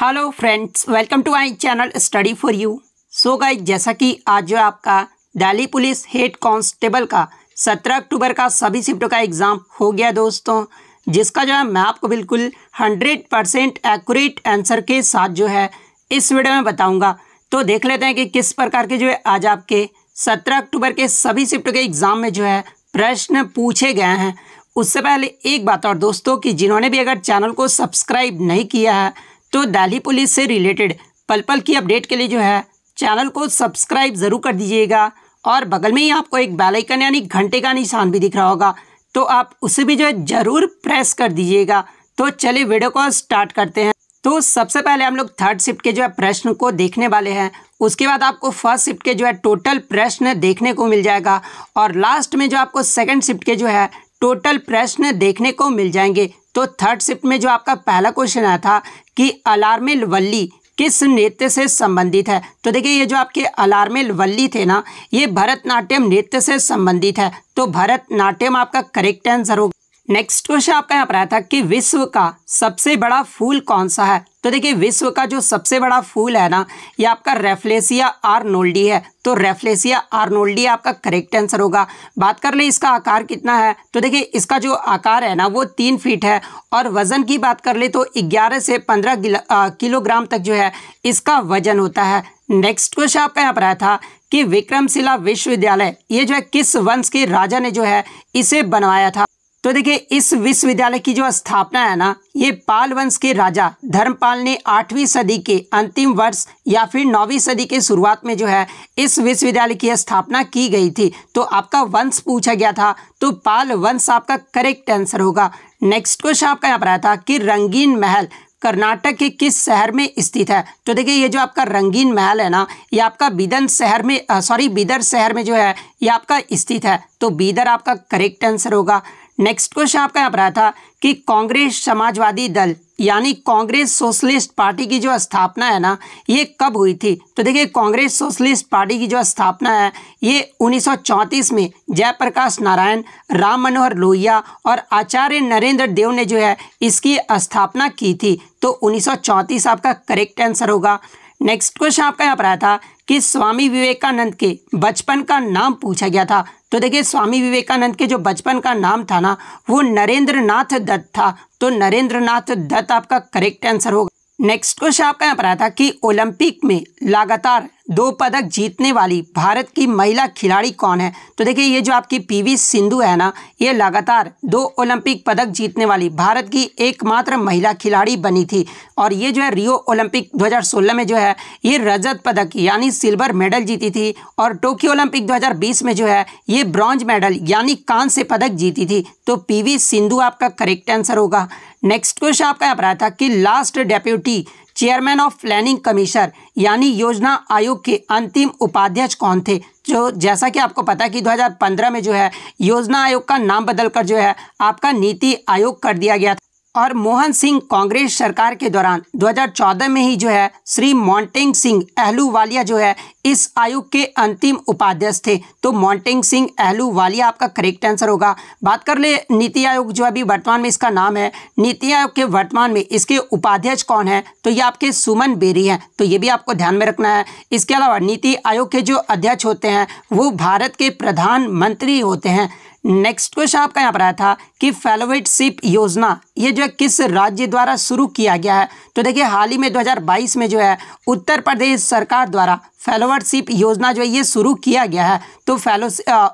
Hello friends, welcome to my channel study for you. So guys, जैसा कि आज जो आपका दिल्ली पुलिस हेड कांस्टेबल का 17 अक्टूबर का सभी शिफ्टों का एग्ज़ाम हो गया दोस्तों, जिसका जो है मैं आपको बिल्कुल 100% एक्यूरेट आंसर के साथ जो है इस वीडियो में बताऊंगा। तो देख लेते हैं कि किस प्रकार के जो है आज आपके 17 अक्टूबर के सभी शिफ्टों के एग्ज़ाम में जो है प्रश्न पूछे गए हैं। उससे पहले एक बात और दोस्तों, कि जिन्होंने भी अगर चैनल को सब्सक्राइब नहीं किया है तो दिल्ली पुलिस से रिलेटेड पल पल की अपडेट के लिए जो है चैनल को सब्सक्राइब ज़रूर कर दीजिएगा, और बगल में ही आपको एक बेल आइकन यानी घंटे का निशान भी दिख रहा होगा, तो आप उसे भी जो है ज़रूर प्रेस कर दीजिएगा। तो चलिए वीडियो को स्टार्ट करते हैं। तो सबसे पहले हम लोग थर्ड शिफ्ट के जो है प्रश्न को देखने वाले हैं। उसके बाद आपको फर्स्ट शिफ्ट के जो है टोटल प्रश्न देखने को मिल जाएगा, और लास्ट में जो आपको सेकंड शिफ्ट के जो है टोटल प्रश्न देखने को मिल जाएंगे। तो थर्ड शिफ्ट में जो आपका पहला क्वेश्चन आया था कि अलार्मेल वल्ली किस नृत्य से संबंधित है। तो देखिए, ये जो आपके अलार्मेल वल्ली थे ना, ये भरतनाट्यम नृत्य से संबंधित है। तो भरतनाट्यम आपका करेक्ट आंसर होगा। नेक्स्ट क्वेश्चन आपका यहाँ पर आया था कि विश्व का सबसे बड़ा फूल कौन सा है। तो देखिए, विश्व का जो सबसे बड़ा फूल है ना, ये आपका रेफ्लेसिया आर्नोल्डी है। तो रेफ्लेसिया आर्नोल्डी आपका करेक्ट आंसर होगा। बात कर ले इसका आकार कितना है, तो देखिए इसका जो आकार है ना वो 3 फीट है, और वजन की बात कर ले तो 11 से 15 किलोग्राम तक जो है इसका वजन होता है। नेक्स्ट क्वेश्चन आपका यहाँ पर आया था कि विक्रमशिला विश्वविद्यालय ये जो है किस वंश के राजा ने जो है इसे बनवाया था। तो देखिए, इस विश्वविद्यालय की जो स्थापना है ना, ये पाल वंश के राजा धर्मपाल ने 8वीं सदी के अंतिम वर्ष या फिर 9वीं सदी के शुरुआत में जो है इस विश्वविद्यालय की स्थापना की गई थी। तो आपका वंश पूछा गया था, तो पाल वंश आपका करेक्ट आंसर होगा। नेक्स्ट क्वेश्चन आपका यहाँ पर आया था कि रंगीन महल कर्नाटक के किस शहर में स्थित है। तो देखिए, ये जो आपका रंगीन महल है ना, ये आपका बीदर शहर में जो है ये आपका स्थित है। तो बीदर आपका करेक्ट आंसर होगा। नेक्स्ट क्वेश्चन आपका यहाँ पर आया था कि कांग्रेस समाजवादी दल यानी कांग्रेस सोशलिस्ट पार्टी की जो स्थापना है ना, ये कब हुई थी। तो देखिए, कांग्रेस सोशलिस्ट पार्टी की जो स्थापना है ये 1934 में जयप्रकाश नारायण, राम मनोहर लोहिया और आचार्य नरेंद्र देव ने जो है इसकी स्थापना की थी। तो 1934 आपका करेक्ट आंसर होगा। नेक्स्ट क्वेश्चन आपका यहाँ पर आया था कि स्वामी विवेकानंद के बचपन का नाम पूछा गया था। तो देखिए, स्वामी विवेकानंद के जो बचपन का नाम था ना, वो नरेंद्र नाथ दत्त था। तो नरेंद्र नाथ दत्त आपका करेक्ट आंसर होगा। नेक्स्ट क्वेश्चन आपका यहाँ पर आया था कि ओलंपिक में लगातार 2 पदक जीतने वाली भारत की महिला खिलाड़ी कौन है। तो देखिए, ये जो आपकी पीवी सिंधु है ना, ये लगातार 2 ओलंपिक पदक जीतने वाली भारत की एकमात्र महिला खिलाड़ी बनी थी, और ये जो है रियो ओलंपिक 2016 में जो है ये रजत पदक यानी सिल्वर मेडल जीती थी, और टोक्यो ओलंपिक 2020 में जो है ये ब्रॉन्ज मेडल यानी कांस्य पदक जीती थी। तो पीवी सिंधु आपका करेक्ट आंसर होगा। नेक्स्ट क्वेश्चन आपका यहाँ पर आया था कि last deputy chairman of planning commission यानी योजना आयोग के अंतिम उपाध्यक्ष कौन थे। जो जैसा कि आपको पता है कि 2015 में जो है योजना आयोग का नाम बदलकर जो है आपका नीति आयोग कर दिया गया था, और मोहन सिंह कांग्रेस सरकार के दौरान 2014 में ही जो है श्री मोंटेग सिंह अहलूवालिया जो है इस आयोग के अंतिम उपाध्यक्ष थे। तो मोंटेग सिंह अहलूवालिया आपका करेक्ट आंसर होगा। बात कर ले नीति आयोग जो अभी वर्तमान में इसका नाम है, नीति आयोग के वर्तमान में इसके उपाध्यक्ष कौन है, तो ये आपके सुमन बेरी हैं। तो ये भी आपको ध्यान में रखना है। इसके अलावा नीति आयोग के जो अध्यक्ष होते हैं वो भारत के प्रधानमंत्री होते हैं। नेक्स्ट क्वेश्चन आपका यहाँ पर आया था कि फेलोशिप योजना ये जो है किस राज्य द्वारा शुरू किया गया है। तो देखिए, हाल ही में 2022 में जो है उत्तर प्रदेश सरकार द्वारा फेलोशिप योजना जो है ये शुरू किया गया है। तो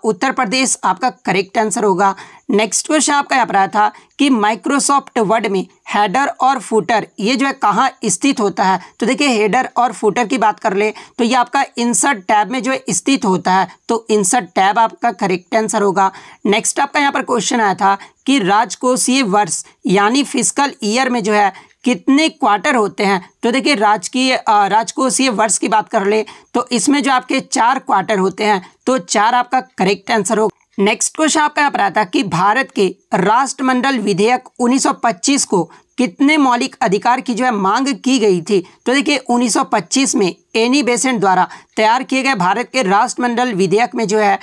उत्तर प्रदेश आपका करेक्ट आंसर होगा। नेक्स्ट क्वेश्चन आपका यहाँ पर आया था कि माइक्रोसॉफ्ट वर्ड में हेडर और फुटर ये जो है कहाँ स्थित होता है। तो देखिए, हेडर और फुटर की बात कर ले तो ये आपका इंसर्ट टैब में जो है स्थित होता है। तो इंसर्ट टैब आपका करेक्ट आंसर होगा। नेक्स्ट आपका यहाँ पर क्वेश्चन आया था कि राजकोषीय वर्ष यानी फिस्कल ईयर में जो है कितने क्वार्टर होते हैं। तो देखिए, राजकोषीय वर्ष की बात कर ले तो इसमें जो आपके 4 क्वार्टर होते हैं। तो 4 आपका करेक्ट आंसर होगा। नेक्स्ट क्वेश्चन आपका यहाँ पर आता है कि भारत के राष्ट्रमंडल विधेयक 1925 को कितने मौलिक अधिकार की जो है मांग की गई थी। तो देखिए, 1925 में एनी बेसेंट द्वारा तैयार किए गए भारत के राष्ट्रमंडल विधेयक में जो है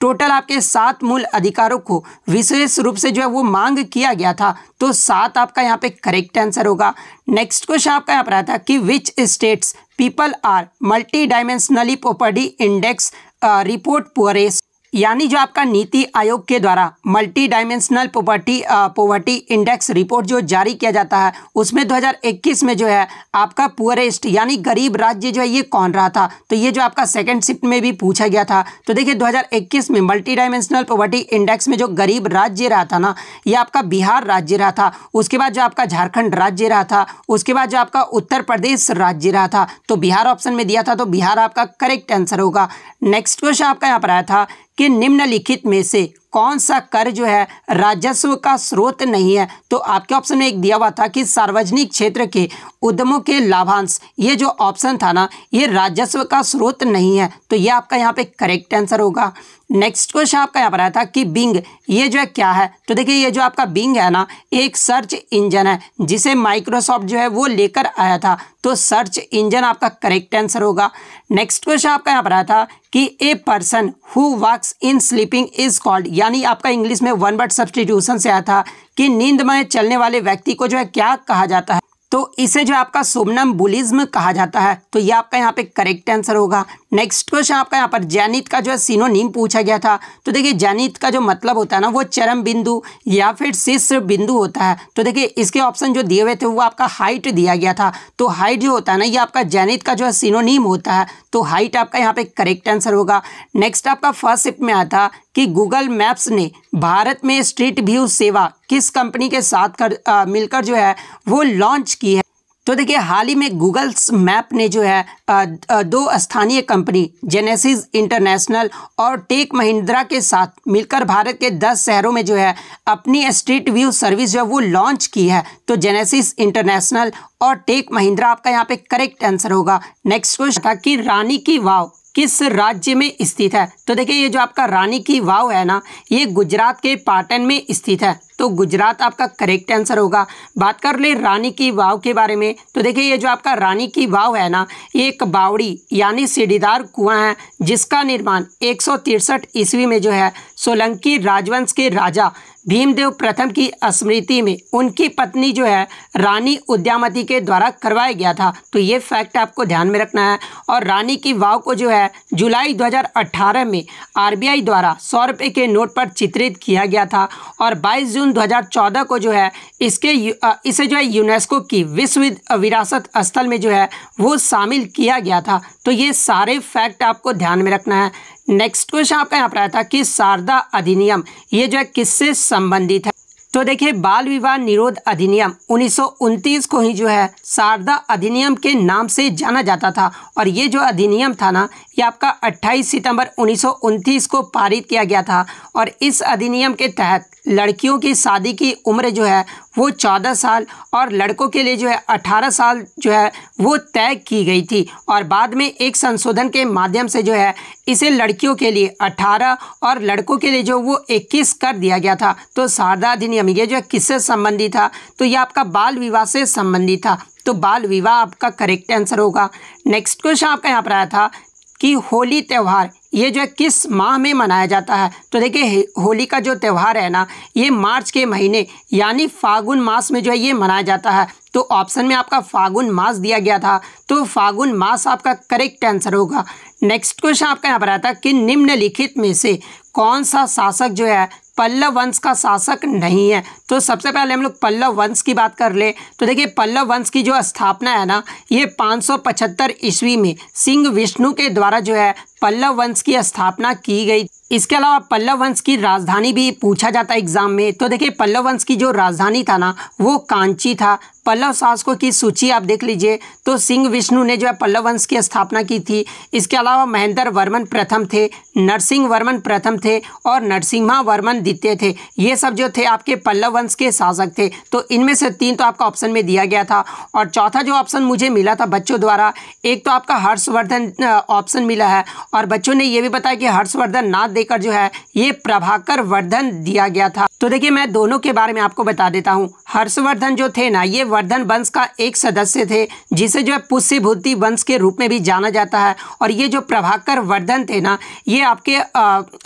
टोटल आपके 7 मूल अधिकारों को विशेष रूप से जो है वो मांग किया गया था, तो 7 आपका यहाँ पे करेक्ट आंसर होगा। नेक्स्ट क्वेश्चन आपका यहाँ पर आता है कि which states people are multi dimensionally property index report poorest, यानी जो आपका नीति आयोग के द्वारा multi dimensional poverty index report जो जारी किया जाता है, उसमें 2021 में जो है आपका पुअरेस्ट यानी गरीब राज्य जो है ये कौन रहा था। तो ये जो आपका सेकंड शिफ्ट में भी पूछा गया था। तो देखिए 2021 में मल्टी डायमेंशनल पॉवर्टी इंडेक्स में जो गरीब राज्य रहा था ना, ये आपका बिहार राज्य रहा था। उसके बाद जो आपका झारखंड राज्य रहा था, उसके बाद जो आपका उत्तर प्रदेश राज्य रहा था। तो बिहार ऑप्शन में दिया था, तो बिहार आपका करेक्ट आंसर होगा। नेक्स्ट क्वेश्चन आपका यहाँ पर आया था कि निम्नलिखित में से कौन सा कर जो है राजस्व का स्रोत नहीं है। तो आपके ऑप्शन में एक दिया हुआ था कि सार्वजनिक क्षेत्र के उद्यमों के लाभांश, ये जो ऑप्शन था ना, ये राजस्व का स्रोत नहीं है। तो ये आपका यहाँ पे करेक्ट आंसर होगा। नेक्स्ट क्वेश्चन आपका यहाँ पर आया था कि बिंग ये जो है क्या है। तो देखिए ये जो आपका बिंग है ना, एक सर्च इंजन है जिसे माइक्रोसॉफ्ट जो है वो लेकर आया था। तो सर्च इंजन आपका करेक्ट आंसर होगा। नेक्स्ट क्वेश्चन आपका यहाँ पर आया था कि a person who walks in sleeping is called, यानी आपका इंग्लिश में वन वर्ड सब्स्टिट्यूशन से आया था कि नींद में चलने वाले व्यक्ति को जो है क्या कहा जाता है। तो इसे जो आपका सोमनम्बुलिज्म कहा जाता है। तो ये आपका यहाँ पे करेक्ट आंसर होगा। नेक्स्ट क्वेश्चन आपका यहाँ पर जैनित का जो है सिनोनिम पूछा गया था। तो देखिए जैनित का जो मतलब होता है ना, वो चरम बिंदु या फिर शीर्ष बिंदु होता है। तो देखिए इसके ऑप्शन जो दिए हुए थे वो आपका हाइट दिया गया था। तो हाइट जो होता है ना, ये आपका जैनित का जो है सिनोनिम होता है। तो हाइट आपका यहाँ पे करेक्ट आंसर होगा। नेक्स्ट आपका फर्स्ट शिफ्ट में आया था कि गूगल मैप्स ने भारत में स्ट्रीट व्यू सेवा किस कंपनी के साथ मिलकर जो है वो लॉन्च की है। तो देखिए हाल ही में गूगल मैप ने जो है 2 स्थानीय कंपनी जेनेसिस इंटरनेशनल और टेक महिंद्रा के साथ मिलकर भारत के 10 शहरों में जो है अपनी स्ट्रीट व्यू सर्विस जो है वो लॉन्च की है। तो जेनेसिस इंटरनेशनल और टेक महिंद्रा आपका यहाँ पे करेक्ट आंसर होगा। नेक्स्ट क्वेश्चन था कि रानी की वाव किस राज्य में स्थित है। तो देखिए ये जो आपका रानी की वाव है ना, ये गुजरात के पाटन में स्थित है। तो गुजरात आपका करेक्ट आंसर होगा। बात कर ले रानी की वाव के बारे में। तो देखिए ये जो आपका रानी की वाव है ना, ये एक बावड़ी यानी सीढ़ीदार कुआं है जिसका निर्माण 163 ईस्वी में जो है सोलंकी राजवंश के राजा भीमदेव प्रथम की स्मृति में उनकी पत्नी जो है रानी उद्यामती के द्वारा करवाया गया था। तो ये फैक्ट आपको ध्यान में रखना है। और रानी की वाव को जो है जुलाई 2018 में आरबीआई द्वारा 100 रुपये के नोट पर चित्रित किया गया था और 22 जून 2014 को जो है इसे जो है यूनेस्को की विश्व विरासत स्थल में जो है वो शामिल किया गया था। तो ये सारे फैक्ट आपको ध्यान में रखना है। नेक्स्ट क्वेश्चन आपका यहाँ पर आया था कि शारदा अधिनियम ये जो है किससे संबंधित है। तो देखिए बाल विवाह निरोध अधिनियम 1929 को ही जो है शारदा अधिनियम के नाम से जाना जाता था। और ये जो अधिनियम था ना, ये आपका 28 सितंबर 1929 को पारित किया गया था। और इस अधिनियम के तहत लड़कियों की शादी की उम्र जो है वो 14 साल और लड़कों के लिए जो है 18 साल जो है वो तय की गई थी। और बाद में एक संशोधन के माध्यम से जो है इसे लड़कियों के लिए 18 और लड़कों के लिए जो वो 21 कर दिया गया था। तो शारदा अधिनियम ये जो है किससे संबंधित था। तो ये आपका बाल विवाह से संबंधित था। तो बाल विवाह आपका करेक्ट आंसर होगा। नेक्स्ट क्वेश्चन आपका यहाँ पर आया था कि होली त्यौहार ये जो है किस माह में मनाया जाता है। तो देखिए होली का जो त्यौहार है ना, ये मार्च के महीने यानी फागुन मास में जो है ये मनाया जाता है। तो ऑप्शन में आपका फागुन मास दिया गया था। तो फागुन मास आपका करेक्ट आंसर होगा। नेक्स्ट क्वेश्चन आपका यहाँ पर आता है कि निम्नलिखित में से कौन सा शासक जो है पल्लव वंश का शासक नहीं है। तो सबसे पहले हम लोग पल्लव वंश की बात कर ले। तो देखिए पल्लव वंश की जो स्थापना है ना, ये 575 ईस्वी में सिंह विष्णु के द्वारा जो है पल्लव वंश की स्थापना की गई। इसके अलावा पल्लव वंश की राजधानी भी पूछा जाता है एग्जाम में। तो देखिए पल्लव वंश की जो राजधानी था ना, वो कांची था। पल्लव शासकों की सूची आप देख लीजिए। तो सिंह विष्णु ने जो है पल्लव वंश की स्थापना की थी। इसके अलावा महेंद्र वर्मन प्रथम थे, नरसिंह वर्मन प्रथम थे और नरसिम्हा वर्मन द्वितीय थे। ये सब जो थे आपके पल्लव वंश के शासक थे। तो इनमें से 3 तो आपका ऑप्शन में दिया गया था। और चौथा जो ऑप्शन मुझे मिला था बच्चों द्वारा, एक तो आपका हर्षवर्धन ऑप्शन मिला है और बच्चों ने ये भी बताया कि हर्षवर्धन नाथ देकर जो है ये प्रभाकर वर्धन दिया गया था। तो देखिए मैं दोनों के बारे में आपको बता देता हूँ। हर्षवर्धन जो थे ना ये वर्धन वंश का एक सदस्य थे जिसे जो है पुष्यभूति वंश के रूप में भी जाना जाता है। और ये जो प्रभाकर वर्धन थे ना ये आपके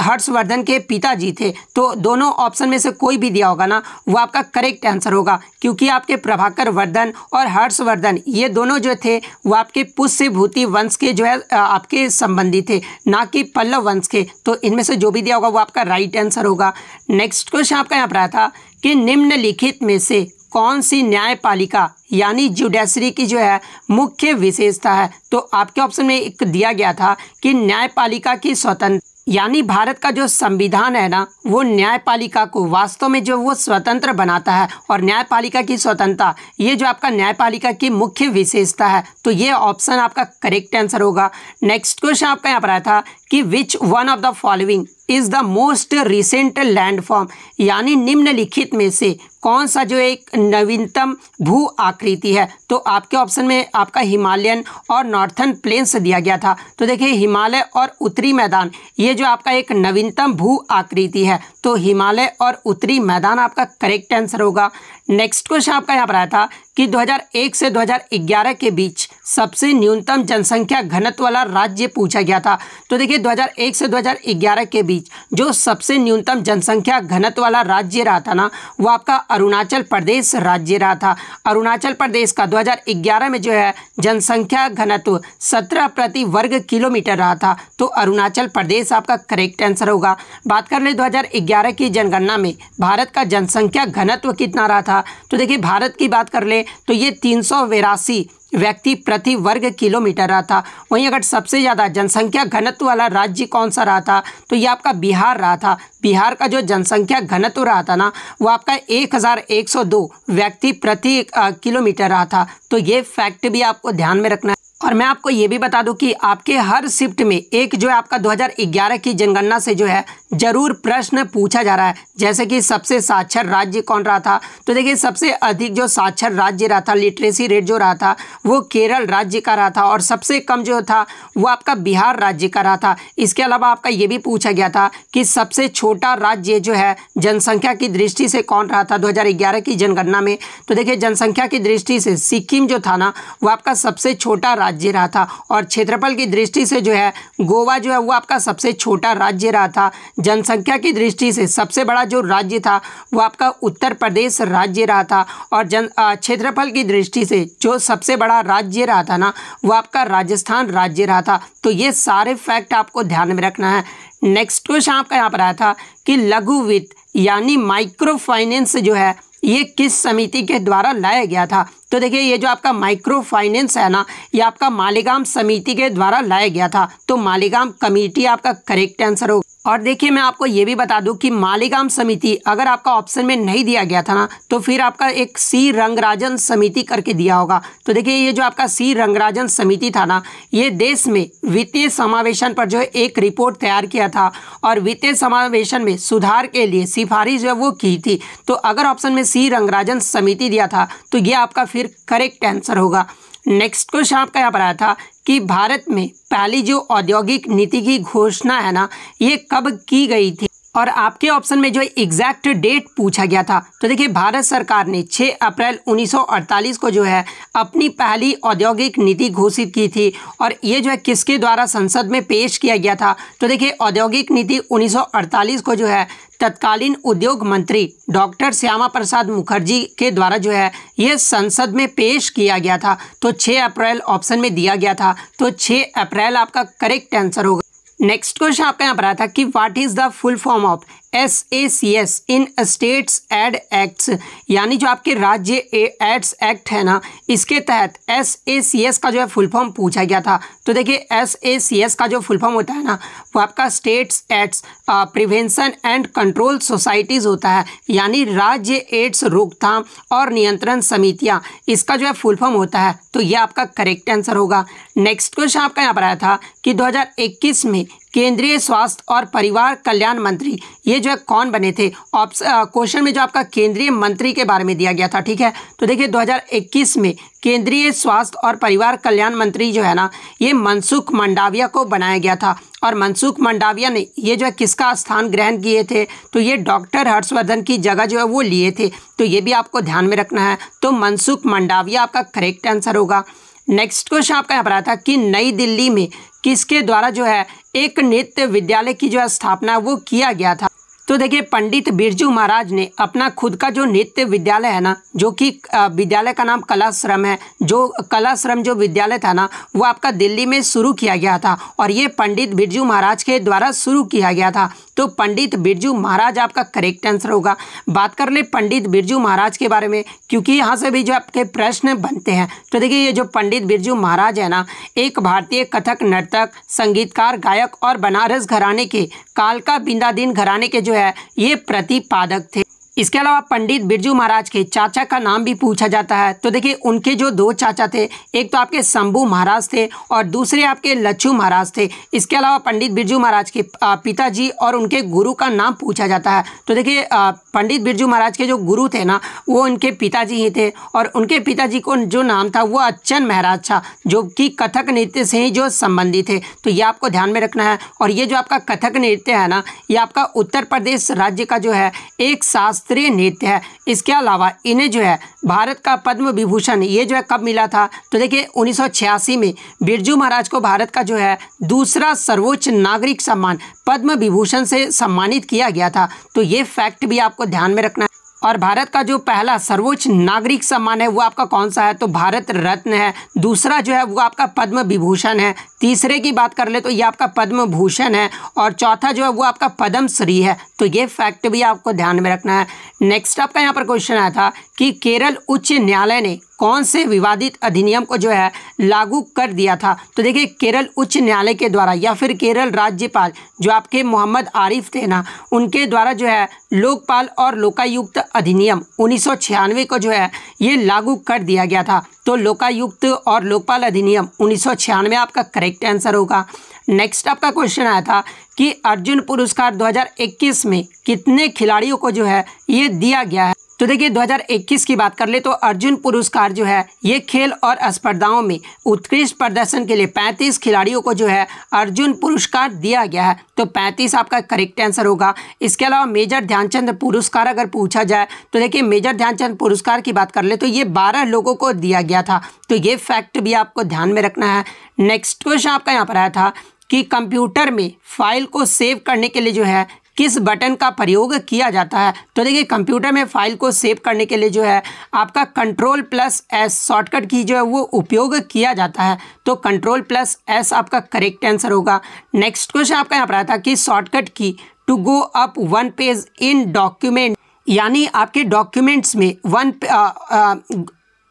हर्षवर्धन के पिताजी थे। तो दोनों ऑप्शन में से कोई भी दिया होगा ना वो आपका करेक्ट आंसर होगा, क्योंकि आपके प्रभाकर वर्धन और हर्षवर्धन ये दोनों जो थे वो आपके पुष्यभूति वंश के जो है आपके संबंधी थे, ना कि पल्लव वंश के। तो इनमें से जो भी दिया होगा वो आपका राइट आंसर होगा। नेक्स्ट क्वेश्चन आपका यहाँ पर आया था कि निम्नलिखित में से कौन सी न्यायपालिका यानी जुडिशरी की जो है मुख्य विशेषता है। तो आपके ऑप्शन में एक दिया गया था कि न्यायपालिका की स्वतंत्र, यानी भारत का जो संविधान है ना वो न्यायपालिका को वास्तव में जो वो स्वतंत्र बनाता है। और न्यायपालिका की स्वतंत्रता ये जो आपका न्यायपालिका की मुख्य विशेषता है। तो ये ऑप्शन आपका करेक्ट आंसर होगा। नेक्स्ट क्वेश्चन आपका यहाँ पर आया था कि which one of the following is the most recent landform, यानी निम्नलिखित में से कौन सा जो एक नवीनतम भू आकृति है। तो आपके ऑप्शन में आपका हिमालयन और नॉर्थर्न प्लेन्स दिया गया था। तो देखिए हिमालय और उत्तरी मैदान ये जो आपका एक नवीनतम भू आकृति है। तो हिमालय और उत्तरी मैदान आपका करेक्ट आंसर होगा। नेक्स्ट क्वेश्चन आपका यहाँ पर आया था कि 2001 से 2011 के बीच सबसे न्यूनतम जनसंख्या घनत्व वाला राज्य पूछा गया था। तो देखिए 2001 से 2011 के बीच जो सबसे न्यूनतम जनसंख्या घनत्व वाला राज्य रहा था ना वो आपका अरुणाचल प्रदेश राज्य रहा था। अरुणाचल प्रदेश का 2011 में जो है जनसंख्या घनत्व 17 प्रति वर्ग किलोमीटर रहा था। तो अरुणाचल प्रदेश आपका करेक्ट आंसर होगा। बात कर ले 2011 की जनगणना में भारत का जनसंख्या घनत्व कितना रहा था। तो देखिए भारत की बात कर ले तो ये 382 व्यक्ति प्रति वर्ग किलोमीटर रहा था। वहीं अगर सबसे ज़्यादा जनसंख्या घनत्व वाला राज्य कौन सा रहा था तो ये आपका बिहार रहा था। बिहार का जो जनसंख्या घनत्व रहा था ना वो आपका 1102 व्यक्ति प्रति किलोमीटर रहा था। तो ये फैक्ट भी आपको ध्यान में रखना है। और मैं आपको ये भी बता दूं कि आपके हर शिफ्ट में एक जो है आपका 2011 की जनगणना से जो है जरूर प्रश्न पूछा जा रहा है। जैसे कि सबसे साक्षर राज्य कौन रहा था। तो देखिए सबसे अधिक जो साक्षर राज्य रहा था, लिटरेसी रेट जो रहा था वो केरल राज्य का रहा था। और सबसे कम जो था वो आपका बिहार राज्य का रहा था। इसके अलावा आपका ये भी पूछा गया था कि सबसे छोटा राज्य जो है जनसंख्या की दृष्टि से कौन रहा था 2011 की जनगणना में। तो देखिए जनसंख्या की दृष्टि से सिक्किम जो था ना वो आपका सबसे छोटा राज्य रहा था। और क्षेत्रफल की दृष्टि से जो है गोवा जो है वो आपका सबसे छोटा राज्य रहा था। जनसंख्या की दृष्टि से सबसे बड़ा जो राज्य था वो आपका उत्तर प्रदेश राज्य रहा था। और क्षेत्रफल की दृष्टि से जो सबसे बड़ा राज्य रहा था ना वो आपका राजस्थान राज्य रहा था। तो ये सारे फैक्ट आपको ध्यान में रखना है। नेक्स्ट क्वेश्चन आपका यहाँ पर आया था कि लघु वित्त यानी माइक्रो फाइनेंस जो है ये किस समिति के द्वारा लाया गया था। तो देखिए ये जो आपका माइक्रो फाइनेंस है ना ये आपका मालेगाम समिति के द्वारा लाया गया था। तो मालेगाम कमेटी आपका करेक्ट आंसर होगा। और देखिए मैं आपको ये भी बता दूं कि मालेगाम समिति अगर आपका ऑप्शन में नहीं दिया गया था ना तो फिर आपका एक सी रंगराजन समिति करके दिया होगा। तो देखिए ये जो आपका सी रंगराजन समिति था ना ये देश में वित्तीय समावेशन पर जो है एक रिपोर्ट तैयार किया था और वित्तीय समावेशन में सुधार के लिए सिफारिश जो है वो की थी। तो अगर ऑप्शन में सी रंगराजन समिति दिया था तो ये आपका फिर करेक्ट आंसर होगा। नेक्स्ट क्वेश्चन आपका यहाँ पर आया था कि भारत में पहली जो औद्योगिक नीति की घोषणा है ना ये कब की गई थी। और आपके ऑप्शन में जो एग्जैक्ट डेट पूछा गया था। तो देखिए भारत सरकार ने 6 अप्रैल 1948 को जो है अपनी पहली औद्योगिक नीति घोषित की थी। और ये जो है किसके द्वारा संसद में पेश किया गया था। तो देखिए औद्योगिक नीति 1948 को जो है तत्कालीन उद्योग मंत्री डॉक्टर श्यामा प्रसाद मुखर्जी के द्वारा जो है ये संसद में पेश किया गया था। तो 6 अप्रैल ऑप्शन में दिया गया था। तो 6 अप्रैल आपका करेक्ट आंसर होगा। नेक्स्ट क्वेश्चन आपका यहाँ पर आया था कि what is the full form of SACS in states aid acts, यानी जो आपके राज्य एड्स एक्ट है ना इसके तहत SACS का जो है फुल फॉर्म पूछा गया था। तो देखिए SACS का जो फुल फॉर्म होता है ना वो आपका states AIDS prevention and control societies होता है, यानी राज्य एड्स रोकथाम और नियंत्रण समितियाँ, इसका जो है फुल फॉर्म होता है। तो ये आपका करेक्ट आंसर होगा। नेक्स्ट क्वेश्चन आपका यहाँ पर आया था कि 2021 में केंद्रीय स्वास्थ्य और परिवार कल्याण मंत्री ये जो है कौन बने थे? क्वेश्चन में जो आपका केंद्रीय मंत्री के बारे में दिया गया था, ठीक है। तो देखिए 2021 में केंद्रीय स्वास्थ्य और परिवार कल्याण मंत्री जो है ना, ये मनसुख मंडाविया को बनाया गया था। और मनसुख मंडाविया ने ये जो है किसका स्थान ग्रहण किए थे? तो ये डॉक्टर हर्षवर्धन की जगह जो है वो लिए थे। तो ये भी आपको ध्यान में रखना है। तो मनसुख मंडाविया आपका करेक्ट आंसर होगा। नेक्स्ट क्वेश्चन आपका यहाँ पर आता है कि नई दिल्ली में किसके द्वारा जो है एक नृत्य विद्यालय की जो है स्थापना वो किया गया था? तो देखिए पंडित बिरजू महाराज ने अपना खुद का जो नृत्य विद्यालय है ना, जो कि विद्यालय का नाम कलाश्रम है, जो कलाश्रम जो विद्यालय था ना वो आपका दिल्ली में शुरू किया गया था और ये पंडित बिरजू महाराज के द्वारा शुरू किया गया था। तो पंडित बिरजू महाराज आपका करेक्ट आंसर होगा। बात कर ले पंडित बिरजू महाराज के बारे में, क्योंकि यहाँ से भी जो आपके प्रश्न बनते हैं। तो देखिए ये जो पंडित बिरजू महाराज है ना, एक भारतीय कथक नर्तक, संगीतकार, गायक और बनारस घराने के कालका बिंदादीन घराने के जो है ये प्रतिपादक थे। इसके अलावा पंडित बिरजू महाराज के चाचा का नाम भी पूछा जाता है। तो देखिए उनके जो दो चाचा थे, एक तो आपके शंभू महाराज थे और दूसरे आपके लच्छू महाराज थे। इसके अलावा पंडित बिरजू महाराज के पिताजी और उनके गुरु का नाम पूछा जाता है। तो देखिए पंडित बिरजू महाराज के जो गुरु थे ना वो उनके पिताजी ही थे और उनके पिताजी को जो नाम था वो अच्चन महाराज था, जो कि कथक नृत्य से ही जो संबंधित थे। तो ये आपको ध्यान में रखना है। और ये जो आपका कथक नृत्य है ना, ये आपका उत्तर प्रदेश राज्य का जो है एक शास्त्रीय नृत्य है। इसके अलावा इन्हें जो है भारत का पद्म विभूषण ये जो है कब मिला था? तो देखिए 1986 में बिरजू महाराज को भारत का जो है दूसरा सर्वोच्च नागरिक सम्मान पद्म विभूषण से सम्मानित किया गया था। तो ये फैक्ट भी आपको ध्यान में रखना है। और भारत का जो पहला सर्वोच्च नागरिक सम्मान है वो आपका कौन सा है? तो भारत रत्न है। दूसरा जो है वो आपका पद्म विभूषण है। तीसरे की बात कर ले तो ये आपका पद्म भूषण है और चौथा जो है वो आपका पद्म श्री है। तो ये फैक्ट भी आपको ध्यान में रखना है। नेक्स्ट आपका यहाँ पर क्वेश्चन आया था कि केरल उच्च न्यायालय ने कौन से विवादित अधिनियम को जो है लागू कर दिया था? तो देखिए केरल उच्च न्यायालय के द्वारा या फिर केरल राज्यपाल जो आपके मोहम्मद आरिफ थे ना, उनके द्वारा जो है लोकपाल और लोकायुक्त अधिनियम 1996 को जो है ये लागू कर दिया गया था। तो लोकायुक्त और लोकपाल अधिनियम 1996 आपका करेक्ट आंसर होगा। नेक्स्ट आपका क्वेश्चन आया था कि अर्जुन पुरस्कार 2021 में कितने खिलाड़ियों को जो है ये दिया गया है? तो देखिए 2021 की बात कर ले तो अर्जुन पुरस्कार जो है ये खेल और स्पर्धाओं में उत्कृष्ट प्रदर्शन के लिए 35 खिलाड़ियों को जो है अर्जुन पुरस्कार दिया गया है। तो 35 आपका करेक्ट आंसर होगा। इसके अलावा मेजर ध्यानचंद पुरस्कार अगर पूछा जाए तो देखिए मेजर ध्यानचंद पुरस्कार की बात कर ले तो ये 12 लोगों को दिया गया था। तो ये फैक्ट भी आपको ध्यान में रखना है। नेक्स्ट क्वेश्चन आपका यहाँ पर आया था कि कंप्यूटर में फाइल को सेव करने के लिए जो है किस बटन का प्रयोग किया जाता है? तो देखिए कंप्यूटर में फाइल को सेव करने के लिए जो है आपका Ctrl+S शॉर्टकट की जो है वो उपयोग किया जाता है। तो Ctrl+S आपका करेक्ट आंसर होगा। नेक्स्ट क्वेश्चन आपका यहाँ पर आता है कि shortcut key to go up one page in document, यानी आपके डॉक्यूमेंट्स में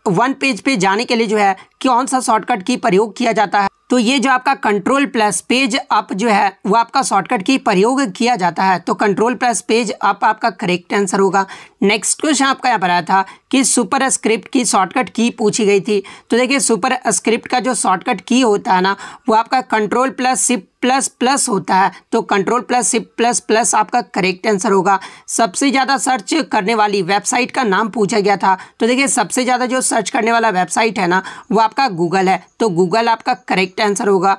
वन पेज पे जाने के लिए जो है कौन सा शॉर्टकट की प्रयोग किया जाता है? तो ये जो आपका Ctrl+ पेज अप जो है वो आपका शॉर्टकट की प्रयोग किया जाता है। तो Ctrl+ पेज अप आपका करेक्ट आंसर होगा। नेक्स्ट क्वेश्चन आपका यहाँ पर आया था कि सुपरस्क्रिप्ट की शॉर्टकट की पूछी गई थी। तो देखिए सुपरस्क्रिप्ट का जो शॉर्टकट की होता है ना वो आपका Ctrl+Shift++ होता है। तो Ctrl+Shift++ आपका करेक्ट आंसर होगा। सबसे ज़्यादा सर्च करने वाली वेबसाइट का नाम पूछा गया था। तो देखिए सबसे ज़्यादा जो सर्च करने वाला वेबसाइट है ना वो आपका गूगल है। तो गूगल आपका करेक्ट आंसर होगा।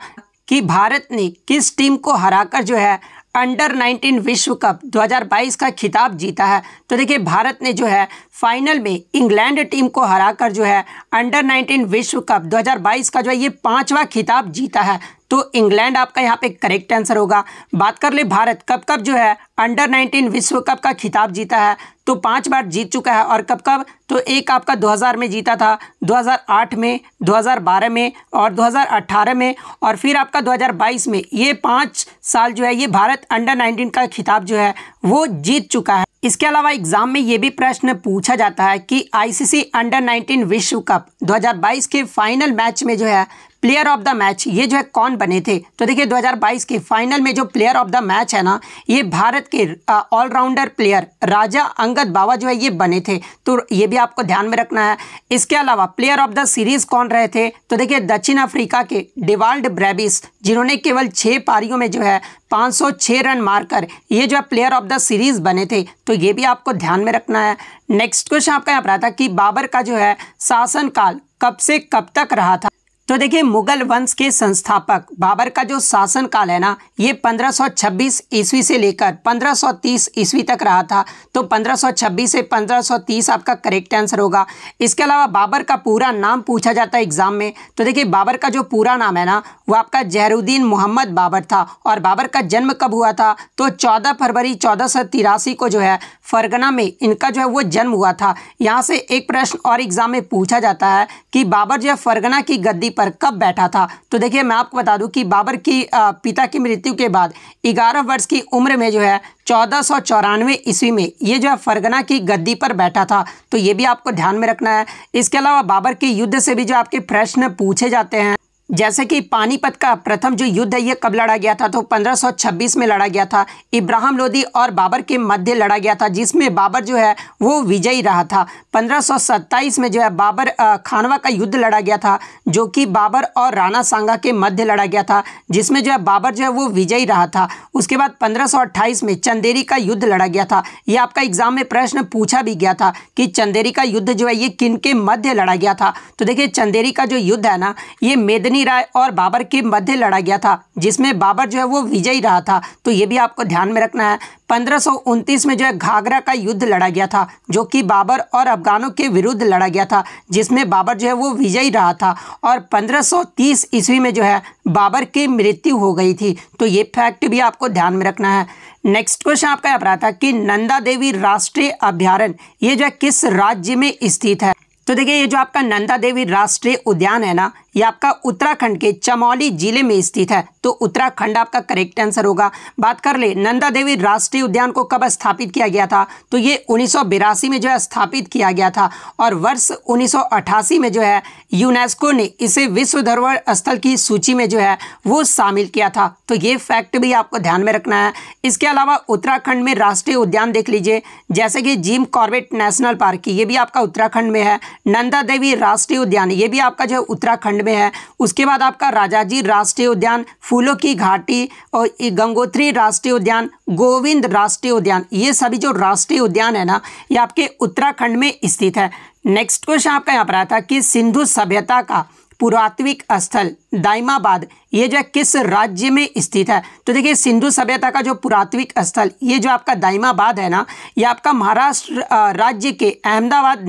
कि भारत ने किस टीम को हराकर जो है अंडर-19 विश्व कप 2022 का खिताब जीता है? तो देखिए भारत ने जो है फाइनल में इंग्लैंड टीम को हराकर जो है अंडर-19 विश्व कप 2022 का जो है ये 5वां खिताब जीता है। तो इंग्लैंड आपका यहाँ पे करेक्ट आंसर होगा। बात कर ले भारत कब कब जो है अंडर-19 विश्व कप का खिताब जीता है? तो 5 बार जीत चुका है। और कब कब? तो एक आपका 2000 में जीता था, 2008 में, 2012 में और 2018 में और फिर आपका 2022 में। ये 5 साल जो है ये भारत अंडर-19 का खिताब जो है वो जीत चुका है। इसके अलावा एग्जाम में ये भी प्रश्न पूछा जाता है कि आईसीसी अंडर-19 विश्व कप 2022 के फाइनल मैच में जो है प्लेयर ऑफ द मैच ये जो है कौन बने थे? तो देखिए 2022 के फाइनल में जो प्लेयर ऑफ द मैच है ना, ये भारत के ऑलराउंडर प्लेयर राजा अंगद बावा जो है ये बने थे, तो ये भी आपको ध्यान में रखना है। इसके अलावा प्लेयर ऑफ द सीरीज कौन रहे थे? तो देखिए दक्षिण अफ्रीका के डिवाल्ड ब्रेविस, जिन्होंने केवल 6 पारियों में जो है 506 रन मारकर ये जो है प्लेयर ऑफ द सीरीज बने थे, तो ये भी आपको ध्यान में रखना है। नेक्स्ट क्वेश्चन आपका यहाँ पर आता है कि बाबर का जो है शासनकाल कब से कब तक रहा था? तो देखिए मुगल वंश के संस्थापक बाबर का जो शासनकाल है ना, ये 1526 ईस्वी से लेकर 1530 ईस्वी तक रहा था, तो 1526 से 1530 आपका करेक्ट आंसर होगा। इसके अलावा बाबर का पूरा नाम पूछा जाता है एग्जाम में, तो देखिए बाबर का जो पूरा नाम है ना, वो आपका जहरुद्दीन मोहम्मद बाबर था। और बाबर का जन्म कब हुआ था? तो 14 फरवरी 1483 को जो है फरगना में इनका जो है वो जन्म हुआ था। यहाँ से एक प्रश्न और एग्जाम में पूछा जाता है कि बाबर जो है फरगना की गद्दी पर कब बैठा था? तो देखिए मैं आपको बता दूं कि बाबर की पिता की मृत्यु के बाद 11 वर्ष की उम्र में जो है 1494 ईस्वी में ये जो है फरगना की गद्दी पर बैठा था, तो ये भी आपको ध्यान में रखना है। इसके अलावा बाबर के युद्ध से भी जो आपके प्रश्न पूछे जाते हैं, जैसे कि पानीपत का प्रथम जो युद्ध है ये कब लड़ा गया था? तो 1526 में लड़ा गया था। इब्राहिम लोदी और बाबर के मध्य लड़ा गया था, जिसमें बाबर जो है वो विजयी रहा था। 1527 में जो है बाबर खानवा का युद्ध लड़ा गया था, जो कि बाबर और राणा सांगा के मध्य लड़ा गया था, जिसमें जो है बाबर जो है वो विजयी रहा था। उसके बाद 1528 में चंदेरी का युद्ध लड़ा गया था। ये आपका एग्जाम में प्रश्न पूछा भी गया था कि चंदेरी का युद्ध जो है ये किन के मध्य लड़ा गया था? तो देखिए चंदेरी का जो युद्ध है ना, ये मेदनी राय और बाबर के मध्य लड़ा गया था, जिसमें बाबर जो है वो विजयी रहा था, तो ये भी आपको ध्यान में रखना है। 1529 में जो है घाघरा का युद्ध लड़ा गया था, जो कि बाबर और अफगानों के विरुद्ध लड़ा गया था, जिसमें बाबर जो है वो विजयी रहा था। और 1530 ईस्वी में जो है बाबर की मृत्यु हो गई थी, तो ये फैक्ट भी आपको ध्यान में रखना है। नेक्स्ट क्वेश्चन आपका यहाँ पर आता है कि नंदा देवी राष्ट्रीय अभ्यारण्य ये जो है किस राज्य में स्थित है? तो देखिए ये जो आपका नंदा देवी राष्ट्रीय उद्यान है ना, ये आपका उत्तराखंड के चमोली जिले में स्थित है, तो उत्तराखंड आपका करेक्ट आंसर होगा। बात कर ले नंदा देवी राष्ट्रीय उद्यान को कब स्थापित किया गया था? तो ये 1982 में जो है स्थापित किया गया था, और वर्ष 1988 में जो है यूनेस्को ने इसे विश्व धरोहर स्थल की सूची में जो है वो शामिल किया था, तो ये फैक्ट भी आपको ध्यान में रखना है। इसके अलावा उत्तराखंड में राष्ट्रीय उद्यान देख लीजिए, जैसे कि जिम कॉर्बेट नेशनल पार्क ये भी आपका उत्तराखंड में है। नंदा देवी राष्ट्रीय उद्यान ये भी आपका जो है उत्तराखंड में है। उसके बाद आपका राजाजी राष्ट्रीय उद्यान, फूलों की घाटी और गंगोत्री राष्ट्रीय उद्यान, गोविंद राष्ट्रीय उद्यान, ये सभी जो राष्ट्रीय उद्यान है ना, ये आपके उत्तराखंड में स्थित है। नेक्स्ट क्वेश्चन आपका यहाँ पर आता कि सिंधु सभ्यता का पुरातात्विक स्थल दाइमाबाद ये जो है किस राज्य में स्थित है? तो देखिए सिंधु सभ्यता का जो पुरातात्विक स्थल ये जो आपका दाइमाबाद है ना, ये आपका महाराष्ट्र राज्य के अहमदाबाद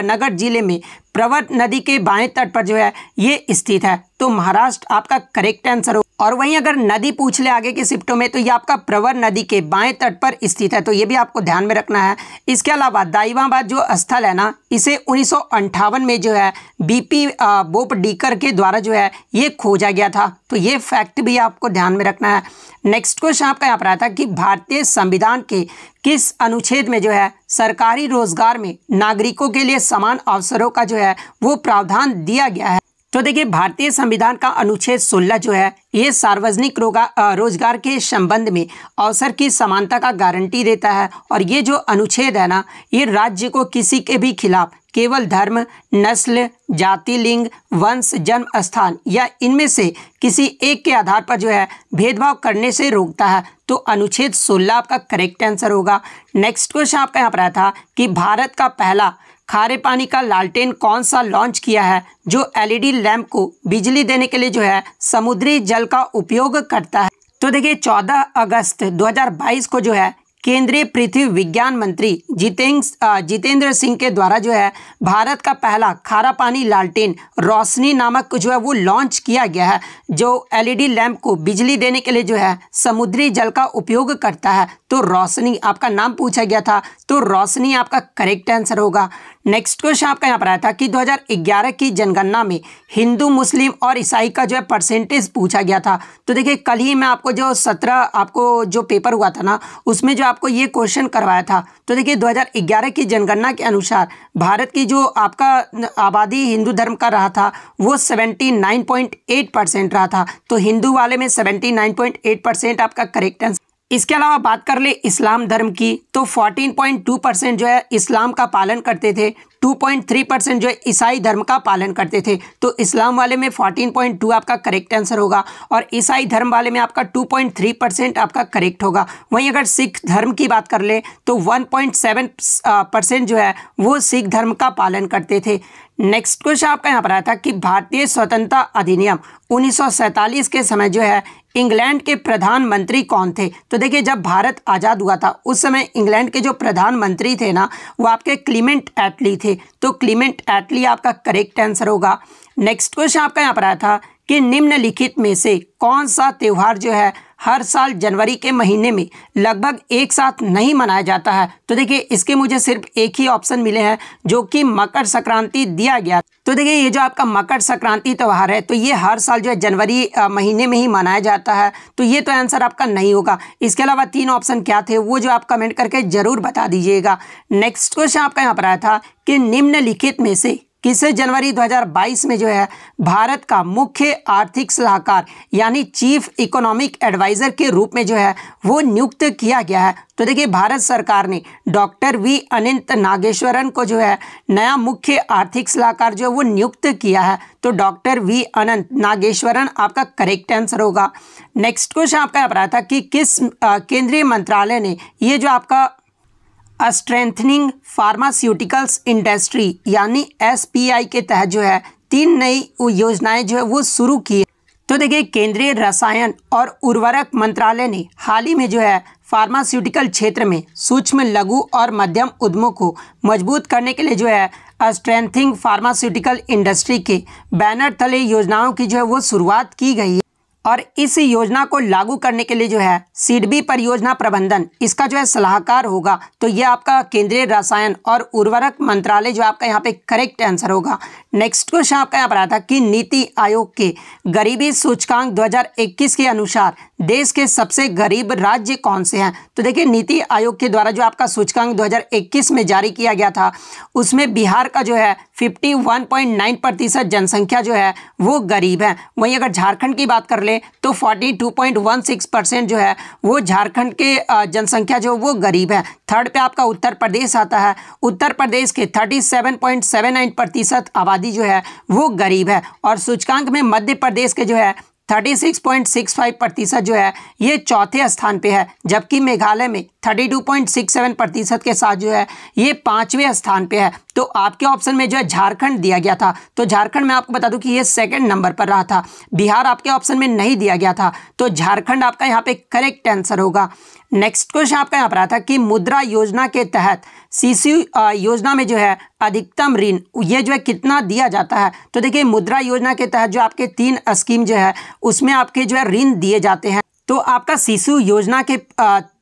नगर जिले में प्रवर नदी के बाएं तट पर जो है ये स्थित है, तो महाराष्ट्र आपका करेक्ट आंसर हो। और वहीं अगर नदी पूछ ले आगे के शिफ्टों में, तो ये आपका प्रवर नदी के बाएं तट पर स्थित है, तो ये भी आपको ध्यान में रखना है। इसके अलावा दाइमाबाद जो स्थल है ना, इसे 1958 में जो है बीपी बोपडीकर के द्वारा जो है ये खोजा गया था, तो ये फैक्ट भी आपको ध्यान में रखना है। नेक्स्ट क्वेश्चन आपका यहाँ पर आता है कि भारतीय संविधान के किस अनुच्छेद में जो है सरकारी रोजगार में नागरिकों के लिए समान अवसरों का जो है वो प्रावधान दिया गया है? तो देखिए भारतीय संविधान का अनुच्छेद 16 जो है ये सार्वजनिक रोजगार के संबंध में अवसर की समानता का गारंटी देता है, और ये जो अनुच्छेद है ना, ये राज्य को किसी के भी खिलाफ केवल धर्म, नस्ल, जाति, लिंग, वंश, जन्म स्थान या इनमें से किसी एक के आधार पर जो है भेदभाव करने से रोकता है, तो अनुच्छेद 16 आपका करेक्ट आंसर होगा। नेक्स्ट क्वेश्चन आपका यहाँ पर आया था कि भारत का पहला खारे पानी का लालटेन कौन सा लॉन्च किया है जो एलईडी लैंप को बिजली देने के लिए जो है समुद्री जल का उपयोग करता है? तो देखिए 14 अगस्त 2022 को जो है केंद्रीय पृथ्वी विज्ञान मंत्री जितेंद्र सिंह के द्वारा जो है भारत का पहला खारा पानी लालटेन रोशनी नामक जो है वो लॉन्च किया गया है, जो एलईडी लैंप को बिजली देने के लिए जो है समुद्री जल का उपयोग करता है, तो रोशनी आपका नाम पूछा गया था, तो रोशनी आपका करेक्ट आंसर होगा। नेक्स्ट क्वेश्चन आपका यहाँ पर आया था कि 2011 की जनगणना में हिंदू, मुस्लिम और ईसाई का जो है परसेंटेज पूछा गया था। तो देखिए कल ही मैं आपको जो 17 आपको जो पेपर हुआ था ना, उसमें जो आपको ये क्वेश्चन करवाया था। तो देखिए 2011 की जनगणना के अनुसार भारत की जो आपका आबादी हिंदू धर्म का रहा था वो 79.8% रहा था। तो हिंदू वाले में 79.8% आपका करेक्ट आंसर। इसके अलावा बात कर ले इस्लाम धर्म की, तो 14.2% जो है इस्लाम का पालन करते थे, 2.3% जो है ईसाई धर्म का पालन करते थे। तो इस्लाम वाले में 14.2 आपका करेक्ट आंसर होगा और ईसाई धर्म वाले में आपका 2.3% आपका करेक्ट होगा। वहीं अगर सिख धर्म की बात कर ले तो 1.7% जो है वो सिख धर्म का पालन करते थे। नेक्स्ट क्वेश्चन आपका यहाँ पर आया था कि भारतीय स्वतंत्रता अधिनियम 1947 के समय जो है इंग्लैंड के प्रधानमंत्री कौन थे। तो देखिए जब भारत आज़ाद हुआ था उस समय इंग्लैंड के जो प्रधानमंत्री थे ना वो आपके क्लीमेंट एटली थे। तो क्लीमेंट एटली आपका करेक्ट आंसर होगा। नेक्स्ट क्वेश्चन आपका यहाँ पर आया था कि निम्नलिखित में से कौन सा त्यौहार जो है हर साल जनवरी के महीने में लगभग एक साथ नहीं मनाया जाता है। तो देखिए इसके मुझे सिर्फ एक ही ऑप्शन मिले हैं जो कि मकर संक्रांति दिया गया। तो देखिए ये जो आपका मकर संक्रांति त्यौहार है तो ये हर साल जो है जनवरी महीने में ही मनाया जाता है। तो ये तो आंसर आपका नहीं होगा। इसके अलावा 3 ऑप्शन क्या थे वो जो आप कमेंट करके जरूर बता दीजिएगा। नेक्स्ट क्वेश्चन आपका यहाँ पर आया था कि निम्नलिखित में से किसे जनवरी 2022 में जो है भारत का मुख्य आर्थिक सलाहकार यानी चीफ इकोनॉमिक एडवाइजर के रूप में जो है वो नियुक्त किया गया है। तो देखिए भारत सरकार ने डॉक्टर वी अनंत नागेश्वरन को जो है नया मुख्य आर्थिक सलाहकार जो है वो नियुक्त किया है। तो डॉक्टर वी अनंत नागेश्वरन आपका करेक्ट आंसर होगा। नेक्स्ट क्वेश्चन आपका यहाँ पर आया था कि किस केंद्रीय मंत्रालय ने ये जो आपका स्ट्रेंथनिंग फार्मास्यूटिकल्स इंडस्ट्री यानी SPI के तहत जो है 3 नई योजनाएं जो है वो शुरू की है। तो देखिए केंद्रीय रसायन और उर्वरक मंत्रालय ने हाल ही में जो है फार्मास्यूटिकल क्षेत्र में सूक्ष्म, लघु और मध्यम उद्यमों को मजबूत करने के लिए जो है स्ट्रेंथिंग फार्मास्यूटिकल इंडस्ट्री के बैनर तले योजनाओं की जो है वो शुरुआत की गई है। और इस योजना को लागू करने के लिए जो है सिडबी परियोजना प्रबंधन इसका जो है सलाहकार होगा। तो ये आपका केंद्रीय रसायन और उर्वरक मंत्रालय जो आपका यहाँ पे करेक्ट आंसर होगा। नेक्स्ट क्वेश्चन आपका यहाँ पर आया था कि नीति आयोग के गरीबी सूचकांक 2021 के अनुसार देश के सबसे गरीब राज्य कौन से हैं। तो देखिए नीति आयोग के द्वारा जो आपका सूचकांक 2021 में जारी किया गया था उसमें बिहार का जो है 51.9% जनसंख्या जो है वो गरीब है। वहीं अगर झारखंड की बात कर ले तो 42.16% जो है वो झारखंड के जनसंख्या जो वो गरीब है। थर्ड पे आपका उत्तर प्रदेश आता है। उत्तर प्रदेश के 37.79% आबादी जो है वो गरीब है। और सूचकांक में मध्य प्रदेश के जो है 36.65% जो है ये चौथे स्थान पे है, जबकि मेघालय में 32.67% के साथ जो है ये 5वें स्थान पे है। तो आपके ऑप्शन में जो है झारखंड दिया गया था, तो झारखंड में आपको बता दूं कि ये 2nd नंबर पर रहा था। बिहार आपके ऑप्शन में नहीं दिया गया था, तो झारखंड आपका यहाँ पे करेक्ट आंसर होगा। नेक्स्ट क्वेश्चन आपका यहाँ पर आता है कि मुद्रा योजना के तहत शिशु योजना में जो है अधिकतम ऋण ये जो है कितना दिया जाता है। तो देखिए मुद्रा योजना के तहत जो आपके 3 स्कीम जो है उसमें आपके जो है ऋण दिए जाते हैं। तो आपका शिशु योजना के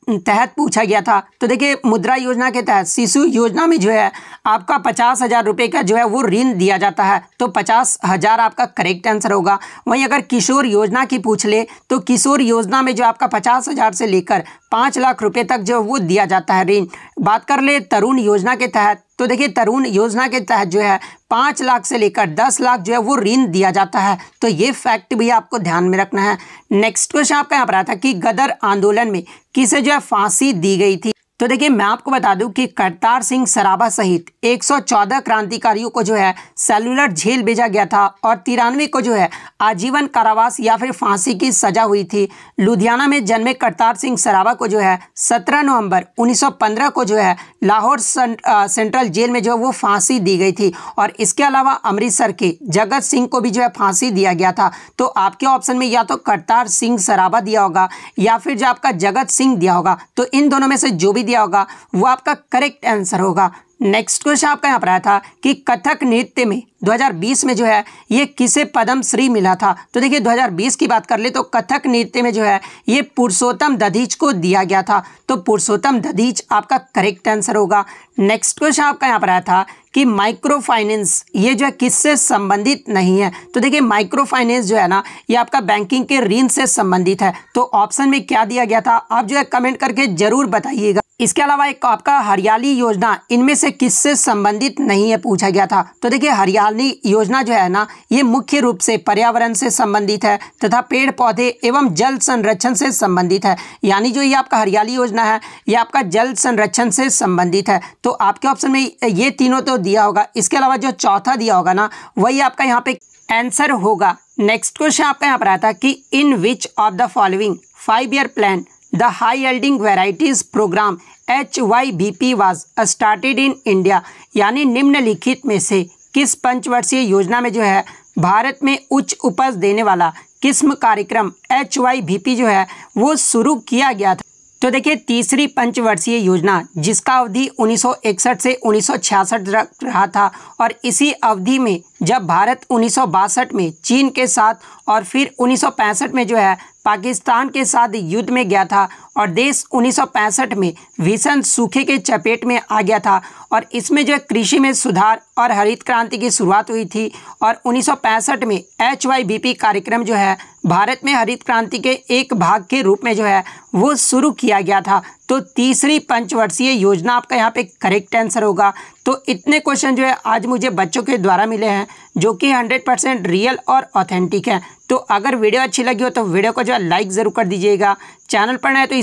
तहत पूछा गया था। तो देखिए मुद्रा योजना के तहत शिशु योजना में जो है आपका 50,000 रुपये का जो है वो ऋण दिया जाता है। तो 50,000 आपका करेक्ट आंसर होगा। वहीं अगर किशोर योजना की पूछ ले तो किशोर योजना में जो आपका 50,000 से लेकर 5 लाख रुपए तक जो वो दिया जाता है ऋण। बात कर ले तरुण योजना के तहत, तो देखिए तरुण योजना के तहत जो है 5 लाख से लेकर 10 लाख जो है वो ऋण दिया जाता है। तो ये फैक्ट भी आपको ध्यान में रखना है। नेक्स्ट क्वेश्चन आपका यहाँ पर आता है कि गदर आंदोलन में किसे जो है फांसी दी गई थी। तो देखिए मैं आपको बता दूं कि करतार सिंह सराभा सहित 114 क्रांतिकारियों को जो है सेलुलर जेल भेजा गया था और 93 को जो है आजीवन कारावास या फिर फांसी की सजा हुई थी। लुधियाना में जन्मे करतार सिंह सराभा को जो है 17 नवंबर 1915 को जो है लाहौर सेंट्रल जेल में जो है वो फांसी दी गई थी। और इसके अलावा अमृतसर के जगत सिंह को भी जो है फांसी दिया गया था। तो आपके ऑप्शन में या तो करतार सिंह सराभा दिया होगा या फिर जो आपका जगत सिंह दिया होगा। तो इन दोनों में से जो भी दिया होगा वो आपका करेक्ट आंसर होगा। नेक्स्ट क्वेश्चन आपका यहाँ पर आया था कि कथक नृत्य में 2020 में जो है ये किसे पद्म श्री मिला था। तो देखिए 2020 की बात कर ले तो कथक नृत्य में जो है ये पुरुषोत्तम दधीच को दिया गया था। तो पुरुषोत्तम दधीच आपका करेक्ट आंसर होगा। नेक्स्ट क्वेश्चन आपका यहाँ पर आया था कि माइक्रो फाइनेंस ये जो है किससे संबंधित नहीं है। तो देखिए माइक्रो फाइनेंस जो है ना ये आपका बैंकिंग के ऋण से संबंधित है। तो ऑप्शन में क्या दिया गया था आप जो है कमेंट करके जरूर बताइएगा। इसके अलावा एक आपका हरियाली योजना इनमें से किससे संबंधित नहीं है पूछा गया था। तो देखिए हरियाली योजना जो है ना ये मुख्य रूप से पर्यावरण से संबंधित है तथा पेड़ पौधे एवं जल संरक्षण से संबंधित है। यानी जो ये आपका हरियाली योजना है ये आपका जल संरक्षण से संबंधित है। तो आपके ऑप्शन में ये तीनों तो दिया होगा, इसके अलावा जो चौथा दिया होगा ना वही आपका यहाँ पे आंसर होगा। नेक्स्ट क्वेश्चन आपका यहाँ पर आता है कि in which of the following 5-year plan the high yielding varieties programme HYBP was started in India. यानी निम्नलिखित में से किस पंचवर्षीय योजना में जो है भारत में उच्च उपज देने वाला किस्म कार्यक्रम HYBP जो है वो शुरू किया गया था। तो देखिए तीसरी पंचवर्षीय योजना जिसका अवधि 1961 से 1966 रहा था और इसी अवधि में जब भारत 1962 में चीन के साथ और फिर 1965 में जो है पाकिस्तान के साथ युद्ध में गया था और देश 1965 में भीषण सूखे के चपेट में आ गया था और इसमें जो कृषि में सुधार और हरित क्रांति की शुरुआत हुई थी और 1965 में HYBP कार्यक्रम जो है भारत में हरित क्रांति के एक भाग के रूप में जो है वो शुरू किया गया था। तो तीसरी पंचवर्षीय योजना आपका यहाँ पे करेक्ट आंसर होगा। तो इतने क्वेश्चन जो है आज मुझे बच्चों के द्वारा मिले हैं जो कि 100% रियल और ऑथेंटिक है। तो अगर वीडियो अच्छी लगी हो तो वीडियो को जो है लाइक ज़रूर कर दीजिएगा। चैनल पर नए तो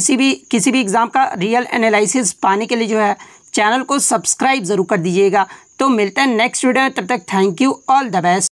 किसी भी एग्ज़ाम का रियल एनालिसिस पाने के लिए जो है चैनल को सब्सक्राइब ज़रूर कर दीजिएगा। तो मिलते हैं नेक्स्ट वीडियो में, तब तक thank you, all the best.